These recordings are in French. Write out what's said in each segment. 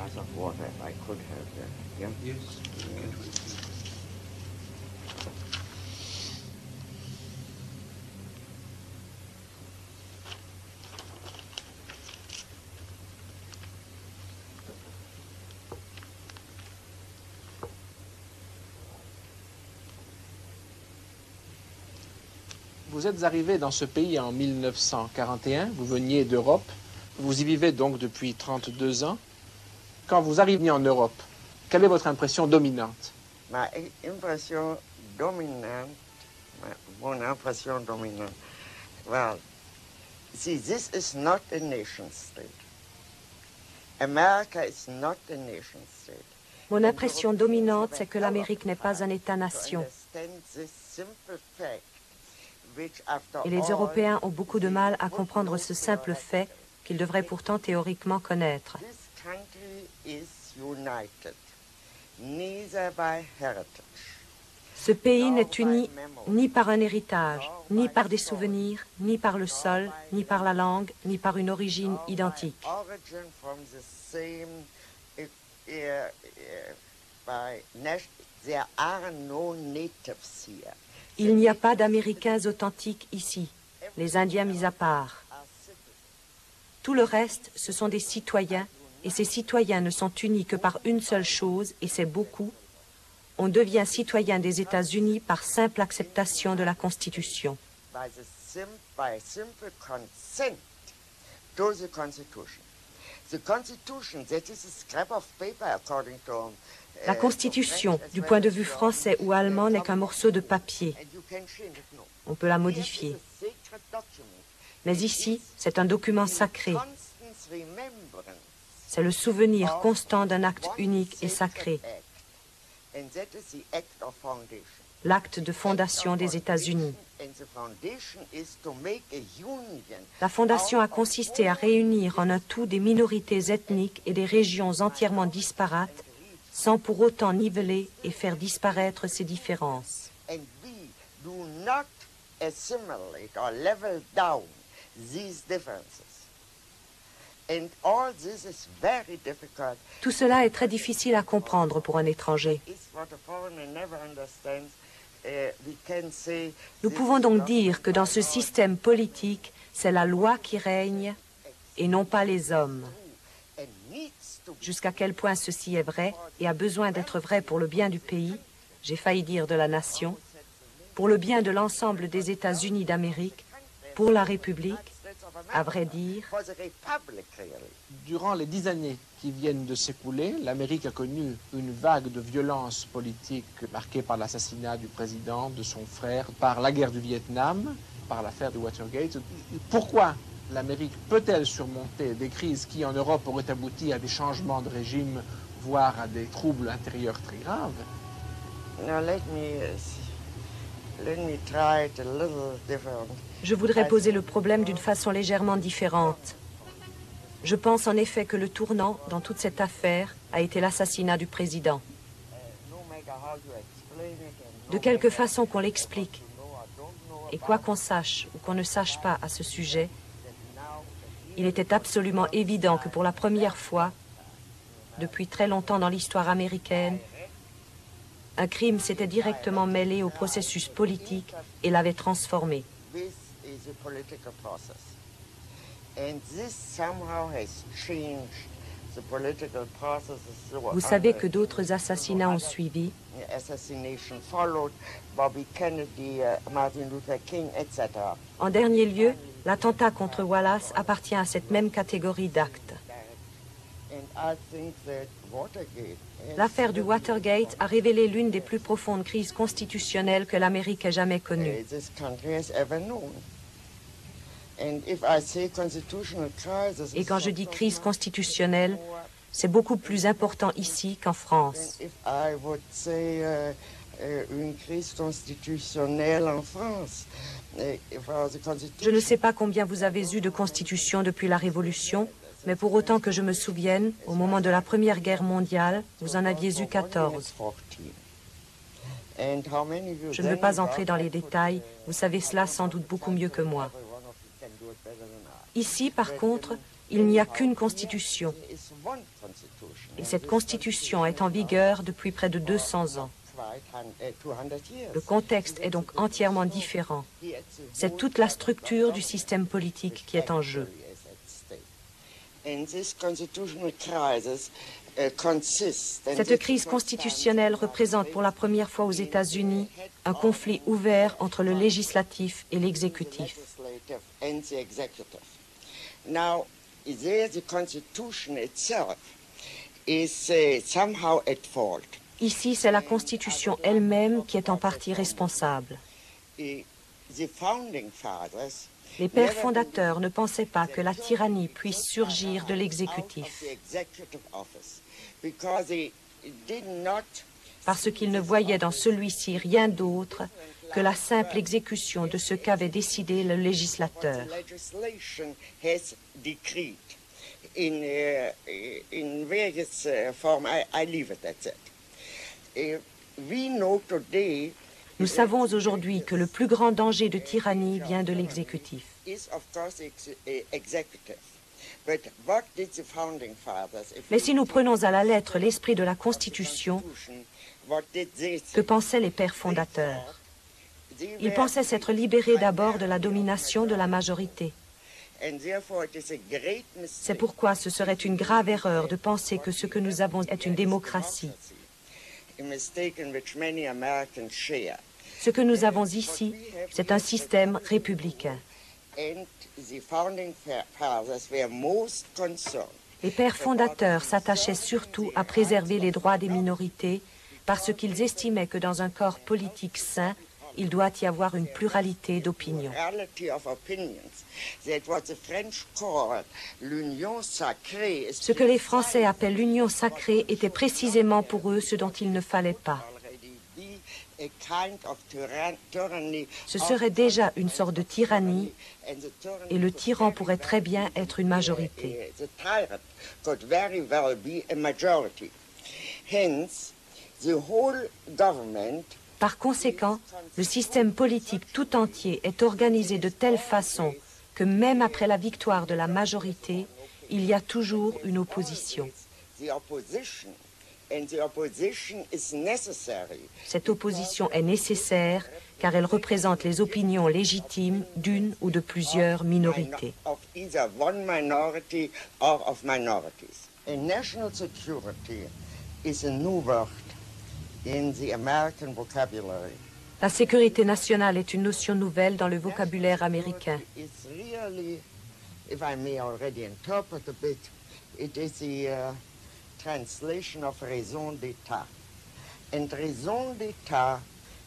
glass of water if I could have that. Yeah? Yes. Vous êtes arrivé dans ce pays en 1941, vous veniez d'Europe, vous y vivez donc depuis 32 ans. Quand vous arrivez en Europe, quelle est votre impression dominante? Ma impression dominante, mon impression dominante, well, see, this is not a nation state. America is not a nation state. Mon impression dominante, c'est que l'Amérique n'est pas un État-nation. Et les Européens ont beaucoup de mal à comprendre ce simple fait qu'ils devraient pourtant théoriquement connaître. Ce pays n'est uni ni par un héritage, ni par des souvenirs, ni par le sol, ni par la langue, ni par une origine identique. Il n'y a pas d'Américains authentiques ici, les Indiens mis à part. Tout le reste, ce sont des citoyens, et ces citoyens ne sont unis que par une seule chose, et c'est beaucoup. On devient citoyen des États-Unis par simple acceptation de la Constitution. La Constitution, du point de vue français ou allemand, n'est qu'un morceau de papier. On peut la modifier. Mais ici, c'est un document sacré. C'est le souvenir constant d'un acte unique et sacré. L'acte de fondation des États-Unis. La fondation a consisté à réunir en un tout des minorités ethniques et des régions entièrement disparates, sans pour autant niveler et faire disparaître ces différences. Tout cela est très difficile à comprendre pour un étranger. Nous pouvons donc dire que dans ce système politique, c'est la loi qui règne et non pas les hommes. Jusqu'à quel point ceci est vrai et a besoin d'être vrai pour le bien du pays, j'ai failli dire de la nation, pour le bien de l'ensemble des États-Unis d'Amérique, pour la République, à vrai dire. Durant les 10 années qui viennent de s'écouler, l'Amérique a connu une vague de violence politique marquée par l'assassinat du président, de son frère, par la guerre du Vietnam, par l'affaire du Watergate. Pourquoi l'Amérique peut-elle surmonter des crises qui, en Europe, auraient abouti à des changements de régime, voire à des troubles intérieurs très graves? Je voudrais poser le problème d'une façon légèrement différente. Je pense en effet que le tournant dans toute cette affaire a été l'assassinat du président. De quelque façon qu'on l'explique, et quoi qu'on sache ou qu'on ne sache pas à ce sujet, il était absolument évident que pour la première fois, depuis très longtemps dans l'histoire américaine, un crime s'était directement mêlé au processus politique et l'avait transformé. Vous savez que d'autres assassinats ont suivi. En dernier lieu, l'attentat contre Wallace appartient à cette même catégorie d'actes. L'affaire du Watergate a révélé l'une des plus profondes crises constitutionnelles que l'Amérique ait jamais connue. Et quand je dis crise constitutionnelle, c'est beaucoup plus important ici qu'en France. Une crise constitutionnelle en France. Je ne sais pas combien vous avez eu de constitutions depuis la Révolution, mais pour autant que je me souvienne, au moment de la Première Guerre mondiale, vous en aviez eu 14. Je ne veux pas entrer dans les détails, vous savez cela sans doute beaucoup mieux que moi. Ici, par contre, il n'y a qu'une constitution. Et cette constitution est en vigueur depuis près de 200 ans. Le contexte est donc entièrement différent. C'est toute la structure du système politique qui est en jeu. Cette crise constitutionnelle représente pour la première fois aux États-Unis un conflit ouvert entre le législatif et l'exécutif. Ici, c'est la Constitution elle-même qui est en partie responsable. Les pères fondateurs ne pensaient pas que la tyrannie puisse surgir de l'exécutif, parce qu'ils ne voyaient dans celui-ci rien d'autre que la simple exécution de ce qu'avait décidé le législateur. Nous savons aujourd'hui que le plus grand danger de tyrannie vient de l'exécutif. Mais si nous prenons à la lettre l'esprit de la Constitution, que pensaient les pères fondateurs? Ils pensaient s'être libérés d'abord de la domination de la majorité. C'est pourquoi ce serait une grave erreur de penser que ce que nous avons est une démocratie. Ce que nous avons ici, c'est un système républicain. Les pères fondateurs s'attachaient surtout à préserver les droits des minorités parce qu'ils estimaient que dans un corps politique sain, il doit y avoir une pluralité d'opinions. Ce que les Français appellent l'union sacrée était précisément pour eux ce dont il ne fallait pas. Ce serait déjà une sorte de tyrannie, et le tyran pourrait très bien être une majorité. Par conséquent, le système politique tout entier est organisé de telle façon que même après la victoire de la majorité, il y a toujours une opposition. Cette opposition est nécessaire car elle représente les opinions légitimes d'une ou de plusieurs minorités. La sécurité nationale est une notion nouvelle dans le vocabulaire américain.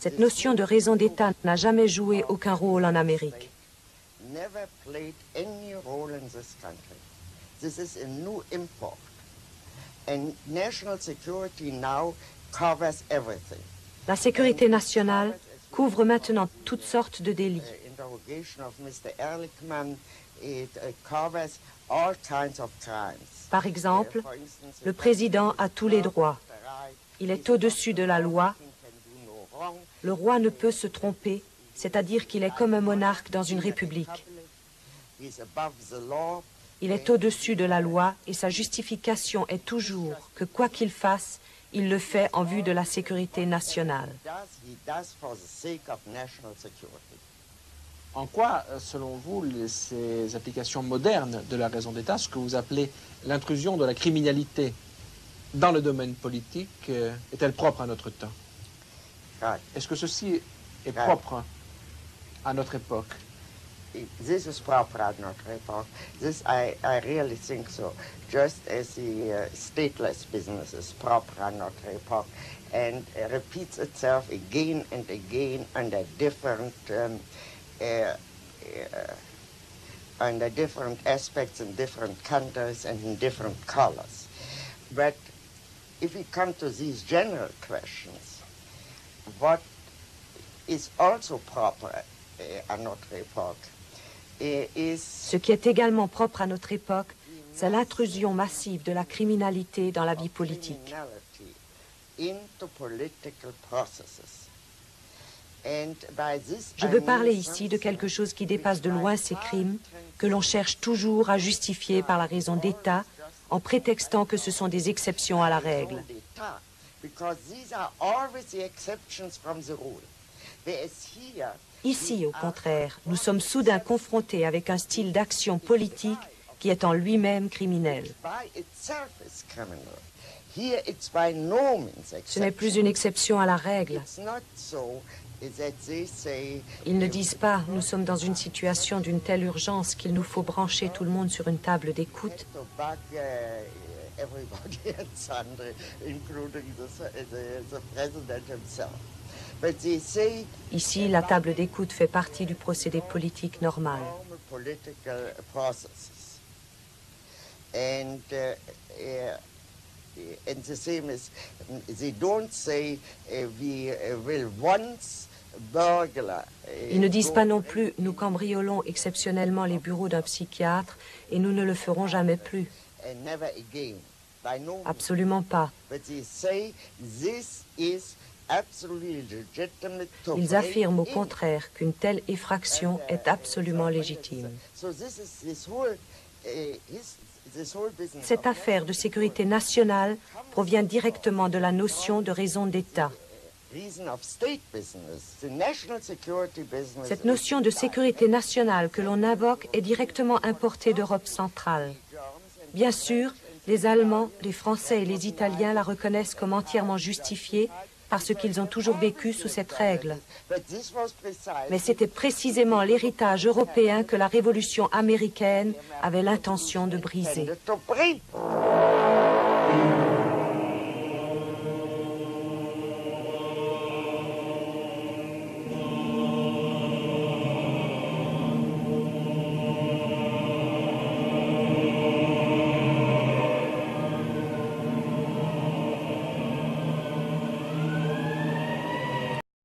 Cette notion de raison d'État n'a jamais joué aucun rôle en Amérique. La sécurité nationale couvre maintenant toutes sortes de délits. Par exemple, le président a tous les droits. Il est au-dessus de la loi. Le roi ne peut se tromper, c'est-à-dire qu'il est comme un monarque dans une république. Il est au-dessus de la loi et sa justification est toujours que quoi qu'il fasse, il le fait en vue de la sécurité nationale. En quoi, selon vous, ces applications modernes de la raison d'État, ce que vous appelez l'intrusion de la criminalité dans le domaine politique, est-elle propre à notre temps? Est-ce que ceci est propre à notre époque? This is proper at notre époque. This, I really think so. Just as the stateless business is proper at notre époque, and repeats itself again and again under different aspects in different countries and in different colors. But if we come to these general questions, what is also proper à notre époque? Ce qui est également propre à notre époque, c'est l'intrusion massive de la criminalité dans la vie politique. Je veux parler ici de quelque chose qui dépasse de loin ces crimes, que l'on cherche toujours à justifier par la raison d'État en prétextant que ce sont des exceptions à la règle. Ici, au contraire, nous sommes soudain confrontés avec un style d'action politique qui est en lui-même criminel. Ce n'est plus une exception à la règle. Ils ne disent pas « nous sommes dans une situation d'une telle urgence qu'il nous faut brancher tout le monde sur une table d'écoute ». Ici, la table d'écoute fait partie du procédé politique normal. Ils ne disent pas non plus « nous cambriolons exceptionnellement les bureaux d'un psychiatre et nous ne le ferons jamais plus ». Absolument pas. Ils affirment au contraire qu'une telle effraction est absolument légitime. Cette affaire de sécurité nationale provient directement de la notion de raison d'État. Cette notion de sécurité nationale que l'on invoque est directement importée d'Europe centrale. Bien sûr, les Allemands, les Français et les Italiens la reconnaissent comme entièrement justifiée parce qu'ils ont toujours vécu sous cette règle. Mais c'était précisément l'héritage européen que la Révolution américaine avait l'intention de briser.